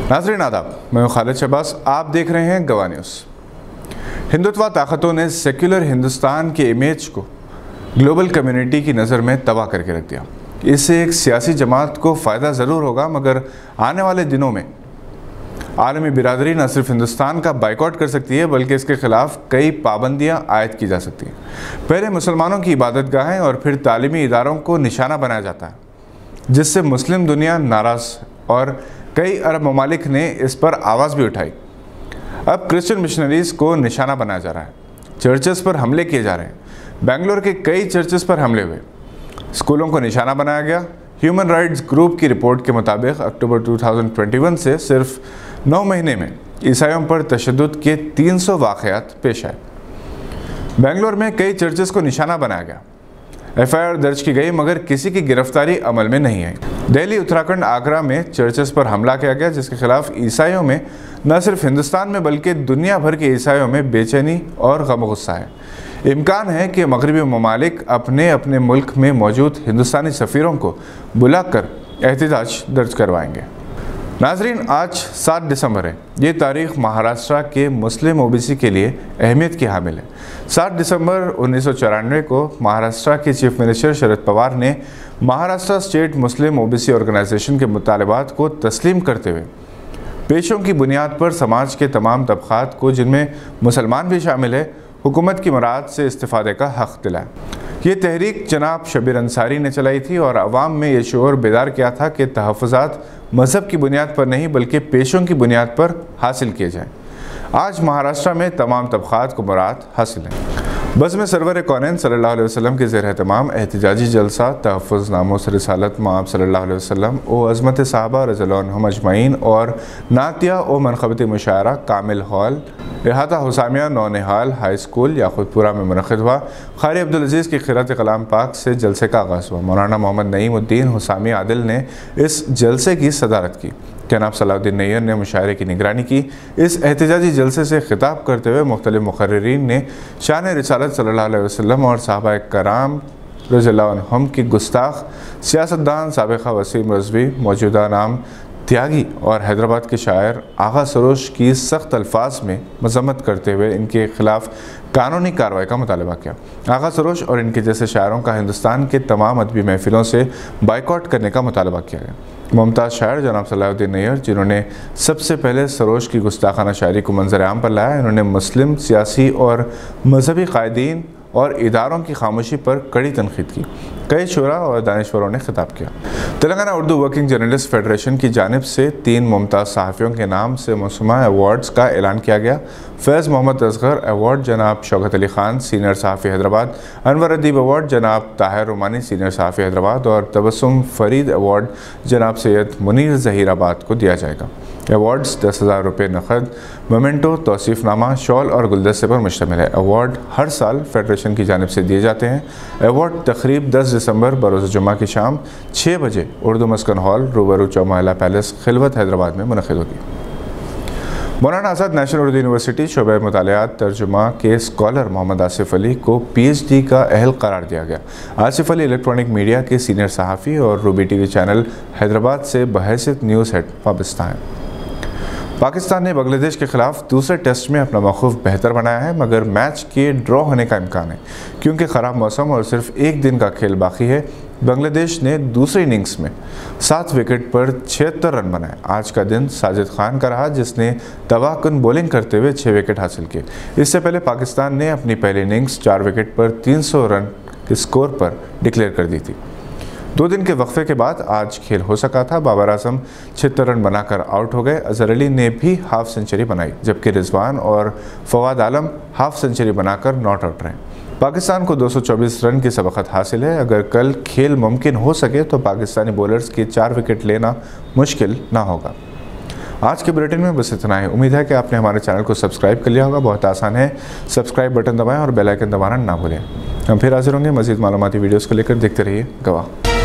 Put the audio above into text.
नाज़रीन आदाब, मैं हूं खालिद शहबाज। आप देख रहे हैं गवाह न्यूज़। हिंदुत्व ताकतों ने सेक्युलर हिंदुस्तान के इमेज को ग्लोबल कम्युनिटी की नज़र में तबाह करके रख दिया। इससे एक सियासी जमात को फ़ायदा ज़रूर होगा, मगर आने वाले दिनों में आलमी बिरादरी न सिर्फ हिंदुस्तान का बाइकआउट कर सकती है, बल्कि इसके ख़िलाफ़ कई पाबंदियाँ आयद की जा सकती हैं। पहले मुसलमानों की इबादत गाहें और फिर तालीमी इदारों को निशाना बनाया जाता है, जिससे मुस्लिम दुनिया नाराज़ और कई अरब ममालिक ने इस पर आवाज़ भी उठाई। अब क्रिश्चियन मिशनरीज़ को निशाना बनाया जा रहा है, चर्चेस पर हमले किए जा रहे हैं। बेंगलोर के कई चर्चेस पर हमले हुए, स्कूलों को निशाना बनाया गया। ह्यूमन राइट्स ग्रुप की रिपोर्ट के मुताबिक अक्टूबर 2021 से सिर्फ 9 महीने में ईसाइयों पर तशद्दुद के 300 वाक़यात पेश आए। बेंगलोर में कई चर्चेस को निशाना बनाया गया, FIR दर्ज की गई, मगर किसी की गिरफ्तारी अमल में नहीं आई। दिल्ली, उत्तराखंड, आगरा में चर्चेस पर हमला किया गया, जिसके खिलाफ ईसाइयों में न सिर्फ हिंदुस्तान में बल्कि दुनिया भर के ईसाइयों में बेचैनी और गम गुस्सा है। इम्कान है कि मगरबी ममालिक अपने अपने मुल्क में मौजूद हिंदुस्तानी सफ़ीरों को बुलाकर एहतजाज दर्ज करवाएंगे। नाजरीन, आज 7 दिसंबर है। ये तारीख़ महाराष्ट्र के मुस्लिम OBC के लिए अहमियत की हामिल है। 7 दिसंबर 1994 को महाराष्ट्र के चीफ मिनिस्टर शरद पवार ने महाराष्ट्र स्टेट मुस्लिम OBC ऑर्गेनाइजेशन के मुतालबात को तस्लीम करते हुए पेशों की बुनियाद पर समाज के तमाम तबक़ात को, जिनमें मुसलमान भी शामिल है, हुकूमत की मुराद से इस्तिफ़ादे का हक़ दिलाया। ये तहरीक जनाब शबीर अंसारी ने चलाई थी और अवाम में ये शऊर बेदार किया था कि तहफ़्फ़ुज़ात मज़हब की बुनियाद पर नहीं बल्कि पेशों की बुनियाद पर हासिल किए जाएँ। आज महाराष्ट्र में तमाम तबक़ात को मुराद हासिल है। बज़्म सरवर कौनैन सल्लल्लाहु अलैहि वसल्लम के ज़ेर एहतमाम एहतिजाजी जलसा तहफ़्फ़ुज़ नामूस रिसालत माब सल्लल्लाहु अलैहि वसल्लम ओ अज़मत सहाबा रज़ियल्लाहु अन्हुम अजमईन और नातिया ओ मनक़बत मुशायरा कामिल हॉल इहाता हुसामिया नौनिहाल हाई स्कूल याक़ूतपुरा में मुनक़िद हुआ। क़ारी अब्दुल अज़ीज़ की क़िरात कलाम पाक से जलसे का आगाज़ हुआ। मौलाना मोहम्मद नईमुद्दीन हुसामी आदिल ने इस जलसे की सदारत की। जनाब सलाहुद्दीन नैयर ने मुशायरे की निगरानी की। इस एहतिजाजी जलसे से खिताब करते हुए मुख्तलिफ मुक़र्रिरीन ने शान रिसालत सल्लल्लाहु अलैहि वसल्लम और सहाबाए कराम रज़ियल्लाहु अन्हुम की गुस्ताख सियासतदान साबिक़ा वसीम रज़वी, मौजूदा नाम त्यागी और हैदराबाद के शायर आगा सरोश की सख्त अल्फाज में मज़म्मत करते हुए इनके ख़िलाफ़ कानूनी कार्रवाई का मुतालबा किया। आगा सरोश और इनके जैसे शायरों का हिंदुस्तान के तमाम अदबी महफिलों से बाइकआउट करने का मुतालबा किया गया। मुमताज़ शायर जनाब सलाहुद्दीन नैयर, जिन्होंने सबसे पहले सरोश की गुस्ताखाना शायरी को मंजर आम पर लाया, इन्होंने मुस्लिम सियासी और मजहबी कायदीन और इदारों की खामोशी पर कड़ी तनक़ीद की। कई शुरा और दानिश्वरों ने खिताब किया। Telangana Urdu working journalist federation की जानिब से 3 मुमताज़ सहाफ़ियों के नाम से मौसूमा अवार्ड्स का ऐलान किया गया। फैज़ मोहम्मद असगर अवार्ड जनाब शौकत अली ख़ान सीनियर सहाफ़ी हैदराबाद, अनवर अदीब अवार्ड जनाब ताहिर रुमानी सीनियर सहाफ़ी हैदराबाद और तबस्सुम फ़रीद अवार्ड जनाब सैयद मुनीर ज़हीराबाद को दिया जाएगा। अवार्ड्स 10,000 रुपये नकद, मोमेंटो, तौसीफ़नामा, शॉल और गुलदस्ते पर मुश्तमिल है। अवार्ड हर साल फेडरेशन की जानिब से दिए जाते हैं। अवार्ड तक़रीब 10 दिसंबर बरोज़ जुम्मा की शाम 6 बजे उर्दू मस्कन हॉल रूबरू चौमहला पैलेस खिलवत हैदराबाद में मुनक़िद होगी। मौलाना आज़ाद नेशनल उर्दू यूनिवर्सिटी शोबे मुतालियात तर्जुमा के स्कॉलर मोहम्मद आसिफ अली को PhD का अहल करार दिया गया। आसिफ अली इलेक्ट्रॉनिक मीडिया के सीनियर सहाफ़ी और रूबी TV चैनल हैदराबाद से बहैसियत न्यूज़ हेड वाबस्ता हैं। पाकिस्तान ने बांग्लादेश के ख़िलाफ़ दूसरे टेस्ट में अपना मौक़िफ़ बेहतर बनाया है, मगर मैच के ड्रॉ होने का इम्कान है। क्योंकि ख़राब मौसम और सिर्फ एक दिन का खेल बाकी है, बांग्लादेश ने दूसरी इनिंग्स में 7 विकेट पर 76 रन बनाए। आज का दिन साजिद खान का रहा, जिसने तबाहकुन बॉलिंग करते हुए 6 विकेट हासिल किए। इससे पहले पाकिस्तान ने अपनी पहली इनिंग्स 4 विकेट पर 300 रन के स्कोर पर डिक्लेयर कर दी थी। 2 दिन के वक्फे के बाद आज खेल हो सका था। बाबर आजम 76 रन बनाकर आउट हो गए। अजहर अली ने भी हाफ सेंचुरी बनाई, जबकि रिजवान और फवाद आलम हाफ सेंचुरी बनाकर नॉट आउट रहे। पाकिस्तान को 224 रन की सबकत हासिल है। अगर कल खेल मुमकिन हो सके तो पाकिस्तानी बॉलर्स के 4 विकेट लेना मुश्किल ना होगा। आज के बुलेटिन में बस इतना ही। उम्मीद है कि आपने हमारे चैनल को सब्सक्राइब कर लिया होगा। बहुत आसान है, सब्सक्राइब बटन दबाएं और बेल आइकन दबाना ना भूलें। हम फिर हाजिर होंगे मज़ीद मालूमाती वीडियोज़ को लेकर। देखते रहिए गवाह।